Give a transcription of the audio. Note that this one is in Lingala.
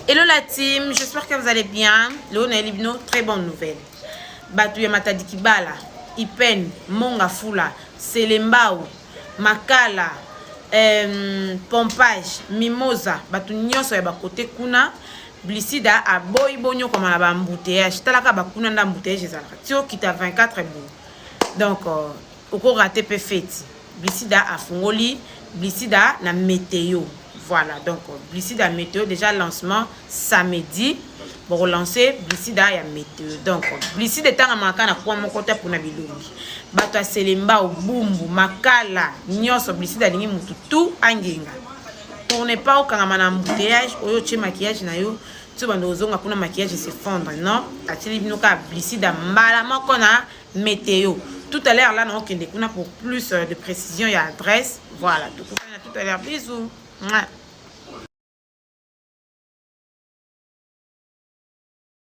Hello la team, j'espère que vous allez bien. Léo Naelibno, très bonne nouvelle. Batu ya Matadi Kibala, Ipen, Monga Fula, Selembao, Makala, Pompage, Mimosa, Batu nyonso ya bakote kuna. Blisida a boy bonyo comme la embouteillage. Talaka bakuna nda embouteillage ezalaka. Tio kita 24 bou. Donc oko raté pe fête. Blisida a fongoli, Blisida na météo. Voilà, donc Blisida météo déjà lancement samedi pour relancer Blisida ya météo. Donc Blisida tanga makana kwa mokota pona bilungi. Bato Selemba au bumbu makala nyoso Blisida lingi mututu angenga. Pour ne pas au kangamana embouteillage, oyo tche maquillage na yo, tu bando ozonga kuna maquillage se fondre, non? Atili binoka Blisida mbala moko na météo. Tout à l'heure là non kende kuna pour plus de précision, il y a adresse. Voilà, tout à l'heure bisous. Ouais.